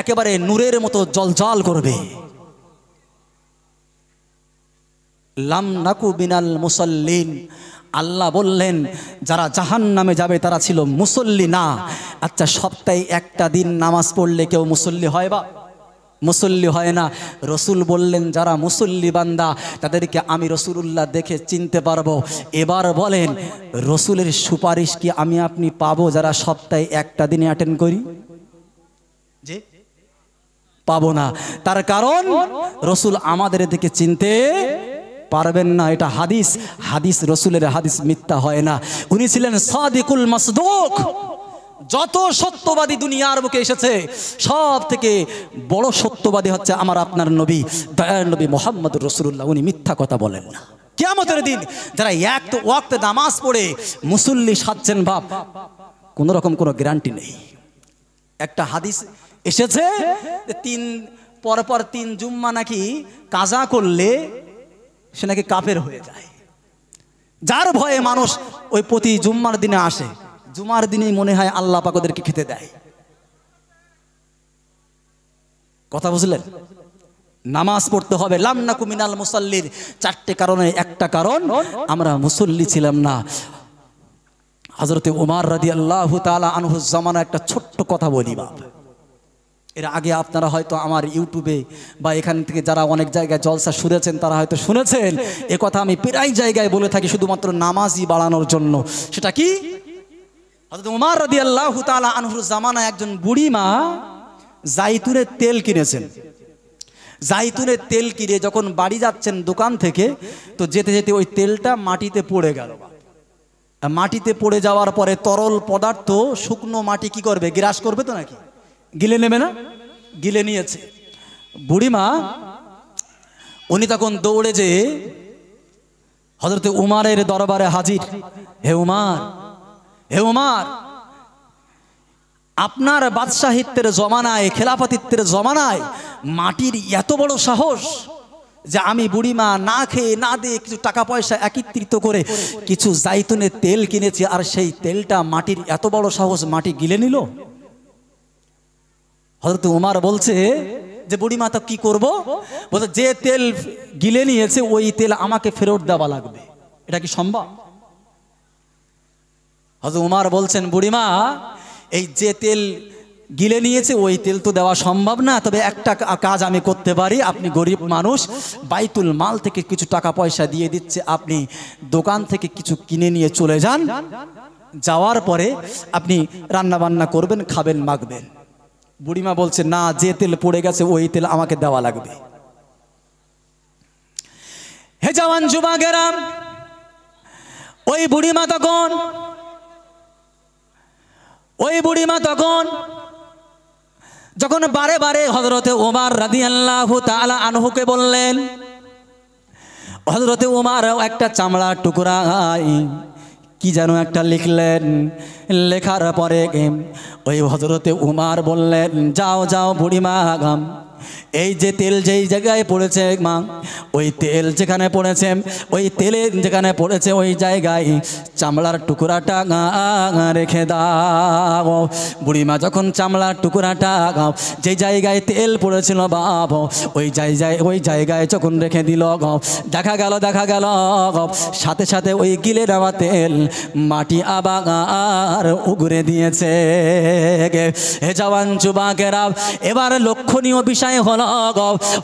একেবারে নূরের মতো জ্বলজ্বল করবে। লাম নাকু বিনাল মুসাল্লিন, আল্লাহ বললেন যারা জাহান্নামে যাবে তারা ছিল মুসল্লি না। আচ্ছা, সপ্তাহে একটা দিন নামাজ পড়লে কেউ মুসল্লি হয়? বা মুসল্লি হয় না। রসুল বললেন যারা মুসল্লি বান্দা তাদেরকে আমি রসুলুল্লাহ দেখে চিনতে পারবো। এবার বলেন, রসুলের সুপারিশ কি আমি আপনি পাবো যারা সপ্তাহে একটা দিনে অ্যাটেন্ড করি? যে পাবো না। তার কারণ রসুল আমাদের দেখে চিনতে পারবেন না। এটা হাদিস, হাদিস রসুলের হাদিস মিথ্যা হয় না। উনি ছিলেন সাদিকুল মাসদুক। যত সত্যবাদী দুনিয়ার বুকে এসেছে সব থেকে বড় সত্যবাদী হচ্ছে আমার আপনার নবী, দয়ার নবী মুহাম্মদুর রাসূলুল্লাহ। উনি মিথ্যা কথা বলেন না। কিয়ামতের দিন যারা এক ওয়াক্তে নামাজ পড়ে মুসল্লি সাজছেন, বাপ কোন রকম কোনো গ্যারান্টি নেই। একটা হাদিস এসেছে পরপর 3 জুম্মা নাকি কাজা করলে সে নাকি কাফের হয়ে যায়। যার ভয়ে মানুষ ওই প্রতি জুম্মার দিনে আসে, জুমার দিনেই মনে হয় আল্লাহ পাক ওদেরকে খেতে দেয়। কথা বুঝলেন? নামাজ পড়তে হবে। লাম নাকু মিনাল মুসাল্লির 4টে কারণে একটা কারণ আমরা মুসল্লি ছিলাম না। হযরতে ওমর রাদিয়াল্লাহু তাআলা আনহু জামানা একটা ছোট্ট কথা বলি বাপ। এর আগে আপনারা হয়তো আমার ইউটিউবে বা এখান থেকে যারা অনেক জায়গায় জলসা শুনেছেন তারা হয়তো শুনেছেন। এ কথা আমি প্রায় জায়গায় বলে থাকি শুধুমাত্র নামাজই বাড়ানোর জন্য। সেটা কি? হযরত ওমর রাদিয়াল্লাহু তাআলা আনহুর জামানায় একজন বুড়ি মা জাইতুনের তেল কিনেছেন। জাইতুনের তেল কিনে যখন বাড়ি যাচ্ছেন দোকান থেকে, তো যেতে যেতে ওই তেলটা মাটিতে পড়ে গেল। মাটিতে পড়ে যাওয়ার পরে তরল পদার্থ শুকনো মাটি কি করবে? গ্রাস করবে তো নাকি? গিলে নেবে না? গিলে নিয়েছে। বুড়িমা উনি তখন দৌড়ে যে হযরত উমারের দরবারে হাজির। হে উমার, হে উমার, আপনার বাদশাহিত্বের জমানায়, খেলাফতিত্বের জমানায় মাটির এত বড় সাহস যে আমি বুড়িমা না খেয়ে না দিয়ে কিছু টাকা পয়সা একত্রিত করে কিছু জাইতুনের তেল কিনেছি, আর সেই তেলটা মাটির এত বড় সাহস মাটি গিলে নিল। হযরত উমার বলছে যে বুড়িমা তো কি করবো? বলছে যে তেল গিলে নিয়েছে ওই তেল আমাকে ফেরত দেওয়া লাগবে। এটা কি সম্ভব? হযরত উমার বলছেন বুড়িমা, এই যে তেল গিলে নিয়েছে, ওই তেল তো দেওয়া সম্ভব না। তবে একটা কাজ আমি করতে পারি, আপনি গরিব মানুষ, বাইতুল মাল থেকে কিছু টাকা পয়সা দিয়ে দিচ্ছে, আপনি দোকান থেকে কিছু কিনে নিয়ে চলে যান, যাওয়ার পরে আপনি রান্না বান্না করবেন, খাবেন, মাখবেন। বুড়িমা বলছে না, যে তেল পড়ে গেছে ওই তেল আমাকে দেওয়া লাগবে। হে জওয়ান যুবকেরা, ওই বুড়িমা তখন যখন বারে বারে হযরতে ওমর রাদিয়াল্লাহু তাআলা আনহুকে বললেন, হযরতে ওমর একটা চামড়ার টুকরা কি যেন একটা লিখলেন, লেখার পরে ওই হযরতে ওমর বললেন, যাও যাও বুড়িমা, এই যে তেল যেই জায়গায় পড়েছে মা, ওই তেল যেখানে পড়েছে, ওই তেলের যেখানে পড়েছে ওই জায়গায় চামড়ার টুকরাটা রেখে দাও। বুড়িমা যখন চামড়ার টুকরাটা যে জায়গায় তেল পড়েছিল বাপ, ওই জায়গায় যখন রেখে দিল, দেখা গেল সাথে সাথে ওই গিলে নেওয়া তেল মাটি আবার উগরে দিয়েছে। হে জওয়ান যুবকেরা, এবার লক্ষণীয় বিষয় হলো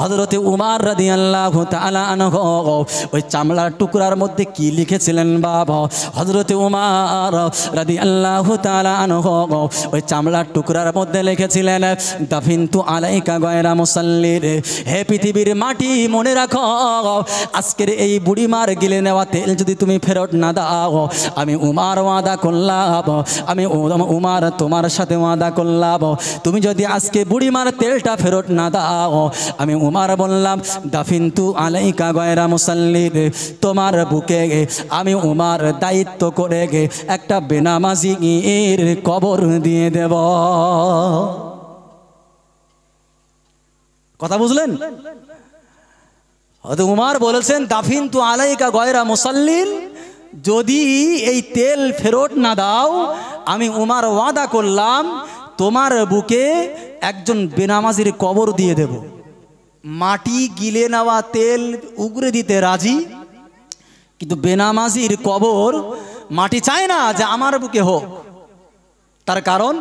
হযরতে উমর রাদিয়াল্লাহু তাআলা আনহু ওই চামড়ার টুকরার মধ্যে কি লিখেছিলেন বাবা? হযরতে উমর রাদিয়াল্লাহু তাআলা আনহু ওই চামড়ার টুকরার মধ্যে লিখেছিলেন, দাফিনতু আলাইকা গায়রা মুসাল্লির। হে পৃথিবীর মাটি, মনে রাখো, আজকের এই বুড়িমার গিলে নেওয়া তেল যদি তুমি ফেরত না দাও, আমি উমর ওয়াদা করলাম, আমি উমর তোমার সাথে ওয়াদা করলাম, তুমি যদি আজকে বুড়িমার তেলটা ফেরত না দাও, আমি উমর বললাম, দাফিনতু আলাইকা গায়রা মুসাল্লির, তোমার বুকে আমি উমর দায়িত্ব করে একটা বেনামাজির কবর দিয়ে দেব। কথা বুঝলেন? হযরত উমর বলেছেন, দাফিনতু আলাইকা গায়রা মুসাল্লিন, যদি এই তেল ফেরত না দাও, আমি উমর ওয়াদা করলাম তোমার বুকে একজন বেনামাজির কবর দিয়ে দেব। মাটি গিলে নেওয়া তেল উগরে দিতে রাজি, কিন্তু বেনামাজির কবর মাটি চায় না যে আমার বুকে হোক। তার কারণ,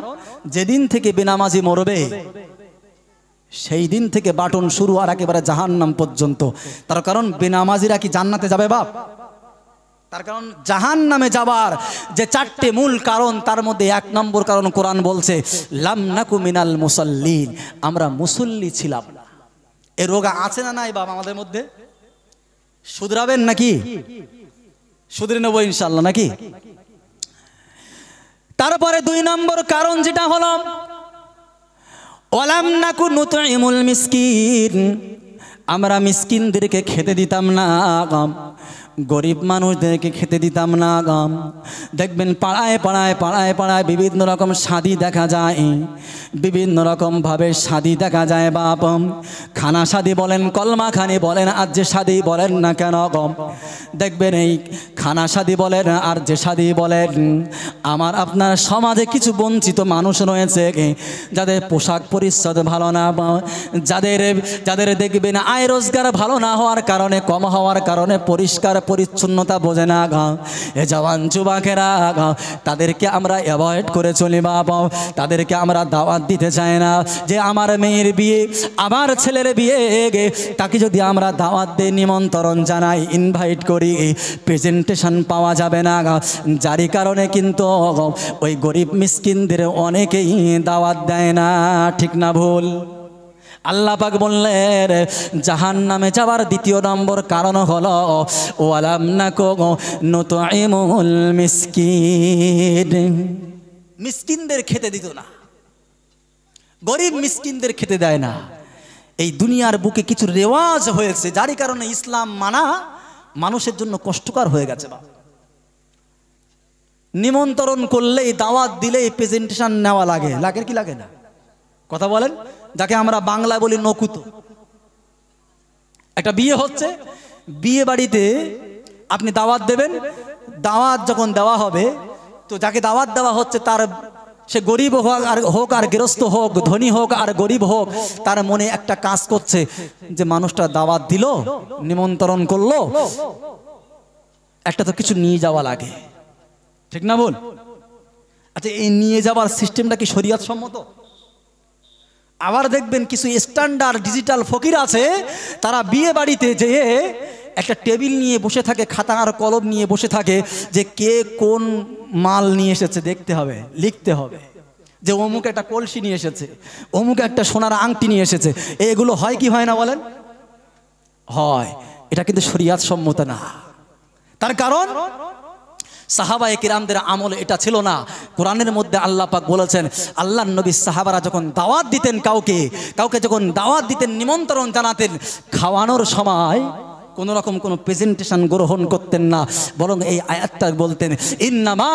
যেদিন থেকে বেনামাজি মরবে সেই দিন থেকে বাটন শুরু আর একেবারে জাহান্নাম পর্যন্ত। তার কারণ, বেনামাজিরা কি জান্নাতে যাবে বাপ? তার কারণ, জাহান্নামে যাবার যে চারটে মূল কারণ, তার মধ্যে 1 নম্বর কারণ কোরআন বলছে, লাম নাকু মিনাল মুসাল্লিন, আমরা মুসল্লি ছিলাম না। এ রোগা আছে না নাই বাবা আমাদের মধ্যে? শুধরাবেন নাকি? শুধরে নেবো ইনশাআল্লাহ নাকি? তারপরে 2 নম্বর কারণ যেটা হলো, ওয়ালাম নাকু নুতইমুল মিসকিন, আমরা মিসকিনদেরকে খেতে দিতাম না, গরিব মানুষদেরকে খেতে দিতাম না। দেখবেন পাড়ায় বিভিন্ন রকম শাদি দেখা যায়, বিভিন্ন রকমভাবে শাদি দেখা যায় বাপ। খানা শাদি বলেন, কলমা খানি বলেন, আর যে শাদি বলেন না কেন, দেখবেন এই খানা শাদি বলেন আর যে শাদি বলেন, আমার আপনার সমাজে কিছু বঞ্চিত মানুষ রয়েছে, যাদের পোশাক পরিচ্ছদ ভালো না, যাদের দেখবেন আয় রোজগার ভালো না হওয়ার কারণে, কম হওয়ার কারণে পরিষ্কার পরিচ্ছন্নতা বোঝে না। এ জওয়ান যুবকেরা, তাদেরকে আমরা অ্যাভয়েড করে চলি বাবা, তাদেরকে আমরা দাওয়াত দিতে চাই না। যে আমার মেয়ের বিয়ে, আমার ছেলের বিয়ে, তাকে যদি আমরা দাওয়াত দিয়ে নিমন্ত্রণ জানাই, ইনভাইট করি, প্রেজেন্টেশন পাওয়া যাবে না, যারই কারণে কিন্তু ওই গরিব মিসকিনদের অনেকেই দাওয়াত দেয় না। ঠিক না ভুল? আল্লাহ পাক বললেন, জাহান্নামে যাওয়ার 2 নম্বর কারণ হলো, ওয়ালাম নাকু নুতইমুল মিসকিন, মিসকিনদের খেতে দিত না, গরিব মিসকিনদের খেতে দেয় না। এই দুনিয়ার বুকে কিছু রেওয়াজ হয়েছে, যারই কারণে ইসলাম মানা মানুষের জন্য কষ্টকর হয়ে গেছে। নিমন্ত্রণ করলেই, দাওয়াত দিলেই প্রেজেন্টেশন নেওয়া লাগে, লাগে কি লাগে না? কথা বলেন। যাকে আমরা বাংলায় বলি নকুতো। একটা বিয়ে হচ্ছে, বিয়ে বাড়িতে আপনি দাওয়াত দেবেন, দাওয়াত যখন দেওয়া হবে, তো যাকে দাওয়াত দেওয়া হচ্ছে তার, সে গরিব হোক আর গৃহস্থ হোক, ধনী হোক আর গরিব হোক, তার মনে একটা কাজ করছে যে মানুষটা দাওয়াত দিল, নিমন্ত্রণ করলো, একটা তো কিছু নিয়ে যাওয়া লাগে। ঠিক না বল? আচ্ছা, এই নিয়ে যাওয়ার সিস্টেমটা কি শরীয়ত সম্মত? আবার দেখবেন কিছু স্ট্যান্ডার্ড ডিজিটাল ফকির আছে, তারা বিয়ে বাড়িতে যেয়ে একটা টেবিল নিয়ে বসে থাকে, খাতা আর কলম নিয়ে বসে থাকে, যে কে কোন মাল নিয়ে এসেছে দেখতে হবে, লিখতে হবে, যে অমুক একটা কলসি নিয়ে এসেছে, অমুক একটা সোনার আংটি নিয়ে এসেছে। এগুলো হয় কি হয় না বলেন? হয়। এটা কিন্তু শরিয়াত সম্মত না। তার কারণ সাহাবায়ে কিরামদের আমলে এটা ছিল না। কোরআনের মধ্যে আল্লাহ পাক বলেছেন, আল্লাহর নবী সাহাবারা যখন দাওয়াত দিতেন, কাউকে যখন দাওয়াত দিতেন, নিমন্ত্রণ জানাতেন, খাওয়ানোর সময় কোন রকম কোন প্রেজেন্টেশন গ্রহণ করতেন না, বরং এই আয়াতটা বলতেন, ইন্নামা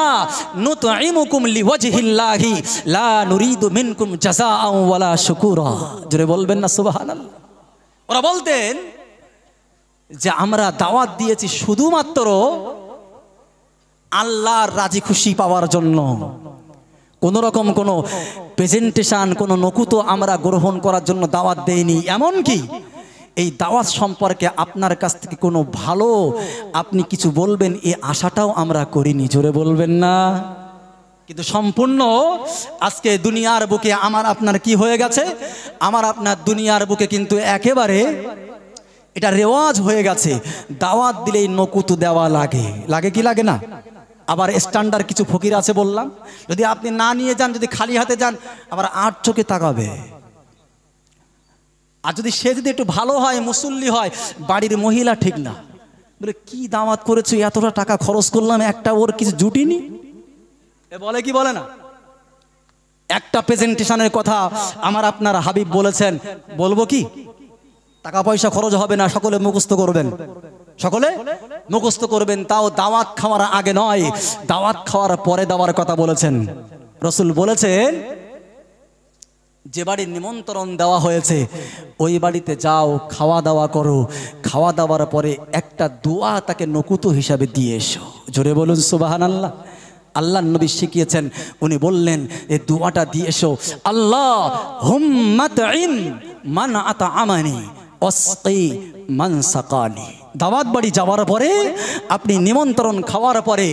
নুতঈমুকুম লিওয়াজহিল্লাহি লা নুরিদু মিনকুম জাযাআন ওয়ালা শুকুরা। জোরে বলবেন না সুবহানাল্লাহ। ওরা বলতেন যে আমরা দাওয়াত দিয়েছি শুধুমাত্র আল্লাহর রাজি খুশি পাওয়ার জন্য, কোন রকম কোন প্রেজেন্টেশন, কোন নকুতো আমরা গ্রহণ করার জন্য দাওয়াত দেইনি। এমনকি এই দাওয়াত সম্পর্কে আপনার কাছ থেকে কোনো ভালো আপনি কিছু বলবেন, এই আশাটাও আমরা করিনি। জোরে বলবেন না। কিন্তু সম্পূর্ণ আজকে দুনিয়ার বুকে আমার আপনার কি হয়ে গেছে? আমার আপনার দুনিয়ার বুকে কিন্তু একেবারে এটা রেওয়াজ হয়ে গেছে, দাওয়াত দিলেই নকুতু দেওয়া লাগে। লাগে কি লাগে না? আবার স্ট্যান্ডার্ড কিছু ফকির আছে বললাম, যদি আপনি না নিয়ে যান, যদি খালি হাতে যান, আবার আট চোখে তাকাবে। আর যদি সে যদি একটু ভালো হয়, মুসল্লি হয়, বাড়ির মহিলা ঠিক না, বলে কি দাওয়াত করেছো, এতটা টাকা খরচ করলাম, একটা ওর কিছু জুটিনি, এ বলে কি বলে না? একটা প্রেজেন্টেশনের কথা আমার আপনার হাবিব বলেছেন, বলবো কি? টাকা পয়সা খরচ হবে না, সকলে মুখস্থ করবেন, সকলে মুখস্থ করবেন। তাও দাওয়াত খাওয়ার আগে নয়, দাওয়াত খাওয়ার পরে দেওয়ার কথা বলেছেন। রাসূল বলেছেন, যে বাড়ির নিমন্ত্রণ দেওয়া হয়েছে ওই বাড়িতে যাও, খাওয়া দাওয়া করো, খাওয়া দাওয়ার পরে একটা দোয়া তাকে নকুতো হিসাবে দিয়ে এসো। জোরে বলুন সুবহানাল্লাহ। আল্লাহর নবী শিখিয়েছেন, উনি বললেন এই দোয়াটা দিয়ে এসো, আল্লাহুম্মা তুইম মান আতআমানি ওয়াসকি মান সাকানি। দাওয়াত বাড়ি যাওয়ার পরে, আপনি নিমন্ত্রণ খাওয়ার পরে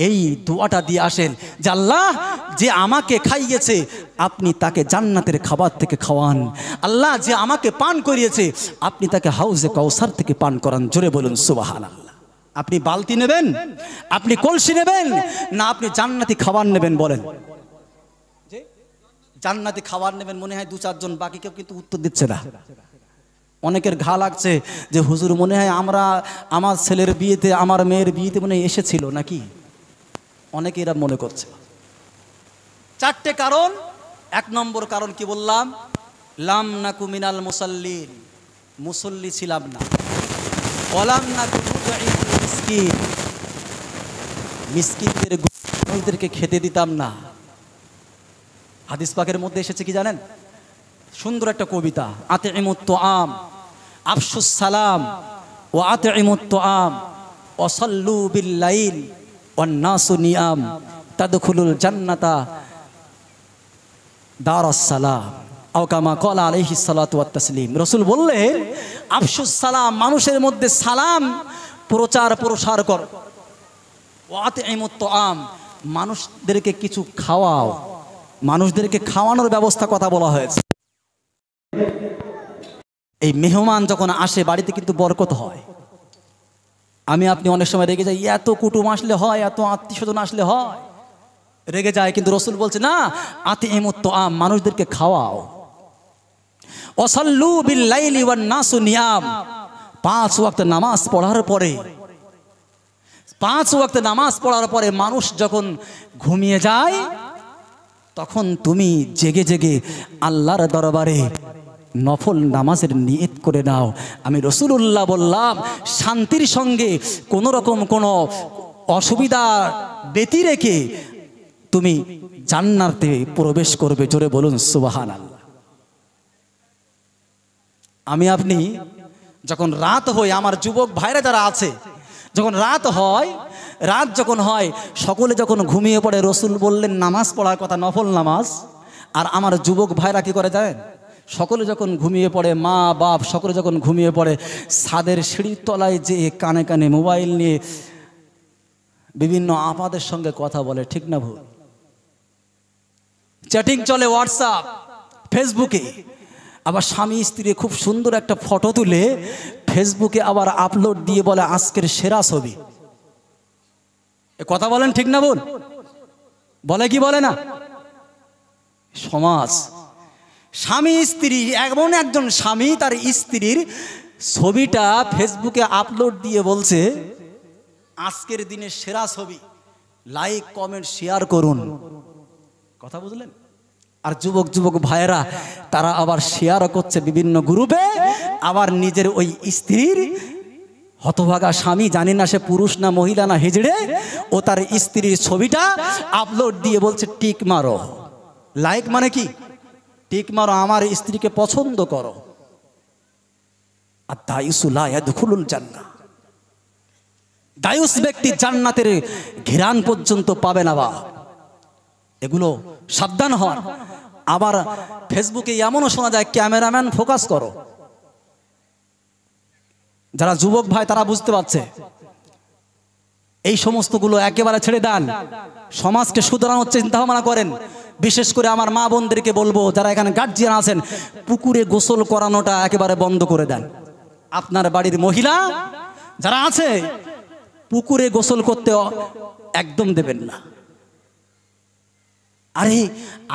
এই দোয়াটা দিয়ে আসেন, যে আল্লাহ, যে আমাকে খাইয়েছে আপনি তাকে জান্নাতের খাবার থেকে খাওয়ান। আল্লাহ, যে আমাকে পান করিয়েছে আপনি তাকে হাউজে কাউসার থেকে পান করান। জোরে বলুন সুবহানাল্লাহ। আপনি বালতি নেবেন, আপনি কলসি নেবেন, না আপনি জান্নাতি খাবার নেবেন? বলেন। জান্নাতি খাবার নেবেন। মনে হয় দু চারজন, বাকি কেউ কিন্তু উত্তর দিচ্ছে না। অনেকের ঘা লাগছে যে হুজুর মনে হয় আমার ছেলের বিয়েতে, আমার মেয়ের বিয়েতে মনে হয় এসেছিল নাকি, অনেকে এরা মনে করছে। চারটে কারণ। এক নম্বর কারণ কি বললাম? লাম নাকু মিনাল মুসাল্লিন, মুসল্লি ছিলাম না। ওয়ালাম নাকু নুতঈমুল মিসকিন, মিসকিনদেরকে খেতে দিতাম না। হাদিস পাকের মধ্যে এসেছে কি জানেন? সুন্দর একটা কবিতা, আতিমুত তুআম আফশুস সালাম ওয়া আতিমুত তুআম ওয়া সাল্লু বিল লাইল ওয়ান নাসু নিয়াম তাদখুলুল জান্নাতা দারাস সালাম আও কামা ক্বালা আলাইহিস সালাতু ওয়াত তাসলিম। রাসূল বললেন, আফশুস সালাম, মানুষের মধ্যে সালাম প্রচার প্রসার কর, ওয়া আতিমুত তুআম, মানুষদেরকে কিছু খাওয়াও, মানুষদেরকে খাওয়ানোর ব্যবস্থা কথা বলা হয়েছে। এই মেহমান যখন আসে বাড়িতে কিন্তু বরকত হয়। আমি আপনি অনেক সময় রেগে যাই, এত কুটুম আসলে হয়, এত আত্মীয় স্বজন আসলে হয়, রেগে যায়। কিন্তু রাসূল বলছে না, আতিমুত তুআম, মানুষদেরকে খাওয়াও। ওয়াসাল্লু বিল লাইলি ওয়ান নাসু নিয়াম, 5 ওয়াক্ত নামাজ পড়ার পরে, 5 ওয়াক্ত নামাজ পড়ার পরে মানুষ যখন ঘুমিয়ে যায়, তখন তুমি জেগে জেগে আল্লাহর দরবারে নফল নামাজের নিয়ত করে নাও। আমি রাসূলুল্লাহ বললাম, শান্তির সঙ্গে কোনো রকম কোনো অসুবিধা ব্যতি রেখে তুমি জান্নাতে প্রবেশ করবে। জোরে বলুন সুবহানাল্লাহ। আমি আপনি যখন রাত হয়, আমার যুবক ভাইরা যারা আছে, যখন রাত হয়, রাত যখন হয়, সকলে যখন ঘুমিয়ে পড়ে, রাসূল বললেন নামাজ পড়ার কথা, নফল নামাজ। আর আমার যুবক ভাইরা কি করে জানেন? সকলে যখন ঘুমিয়ে পড়ে, মা বাপ সকলে যখন ঘুমিয়ে পড়ে, ছাদের সিঁড়ির তলায় যে কানে কানে মোবাইল নিয়ে বিভিন্ন আপাদের সঙ্গে কথা বলে। ঠিক না ভুল? চ্যাটিং চলে, হোয়াটসঅ্যাপ, ফেসবুকে, আবার স্বামী স্ত্রী খুব সুন্দর একটা ফটো তুলে ফেসবুকে আবার আপলোড দিয়ে বলে আজকের সেরা ছবি। এ কথা বলেন ঠিক না বোন? বলে কি বলে না? সমাজ, স্বামী স্ত্রী, এমন একজন স্বামী তার স্ত্রীর ছবিটা ফেসবুকে আপলোড দিয়ে বলছে আজকের দিনের সেরা ছবি, লাইক কমেন্ট শেয়ার করুন। কথা বুঝলেন? আর যুবক যুবক ভাইয়েরা তারা আবার শেয়ার করছে বিভিন্ন গ্রুপে, আবার নিজের ওই স্ত্রীর হতভাগা স্বামী, জানি না সে পুরুষ না মহিলা না হিজড়ে, ও তার স্ত্রীর ছবিটা আপলোড দিয়ে বলছে টিক মারো। লাইক মানে কি? টিক মারো, আমার স্ত্রীকে পছন্দ করো। আর দায়ুসু লা ইয়াদখুলুল জান্নাহ, দায়ুস ব্যক্তি জান্নাতের ঘেরান পর্যন্ত পাবে না। বা এগুলো সাবধান হন। আবার ফেসবুকে এমনও শোনা যায় ক্যামেরাম্যান ফোকাস করো। যারা যুবক ভাই তারা বুঝতে পারছে, এই সমস্তগুলো একেবারে ছেড়ে দেন, সমাজকে শুধরানোর চিন্তা ভাবনা করেন। বিশেষ করে আমার মা বোনদেরকে বলবো, যারা এখানে গার্জিয়ান আছেন, পুকুরে গোসল করানোটা একেবারে বন্ধ করে দেন। আপনার বাড়ির মহিলা যারা আছে পুকুরে গোসল করতে একদম দেবেন না। আরে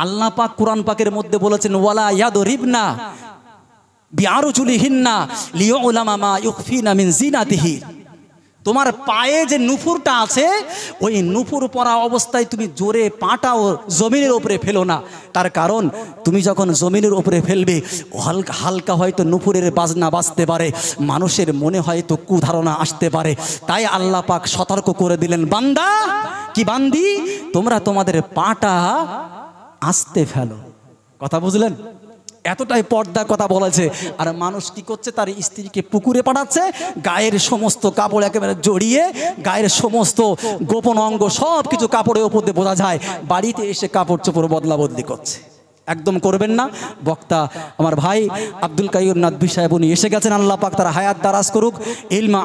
আল্লাহ পাক কোরআন পাকের মধ্যে বলেছেন ওয়ালা ইয়াদরিবনা বিআরজুলিহিন্না লিয়ুলামা মা ইউখফিনা মিন জিনাতিহি। তোমার পায়ে যে নুপুরটা আছে, ওই নুপুর পরা অবস্থায় তুমি জোরে পাটাও জমিনের উপরে ফেলো না। তার কারণ তুমি যখন জমিনের উপরে ফেলবে, হালকা হালকা হয়তো নুপুরের বাজনা বাজতে পারে, মানুষের মনে হয়তো কুধারণা আসতে পারে। তাই আল্লাহ পাক সতর্ক করে দিলেন, বান্দা কি বান্দি, তোমরা তোমাদের পাটা আস্তে ফেলো। কথা বুঝলেন? এতটাই পর্দা কথা বলেছে। আর মানুষ কি করছে, তার স্ত্রীকে পুকুরে পাঠাচ্ছে, গায়ের সমস্ত কাপড় একেবারে জড়িয়ে, গায়ের সমস্ত গোপন অঙ্গ সব কিছু কাপড়ের উপর দিয়ে বোঝা যায়, বাড়িতে এসে কাপড় চোপড় বদলা বদলি করছে। একদম করবেন না। বক্তা আমার ভাই আব্দুল কাইয়ুম নাদভী সাহেব উনি এসে গেছেন, আল্লাহ পাক তার হায়াত দারাজ করুক। ইলমা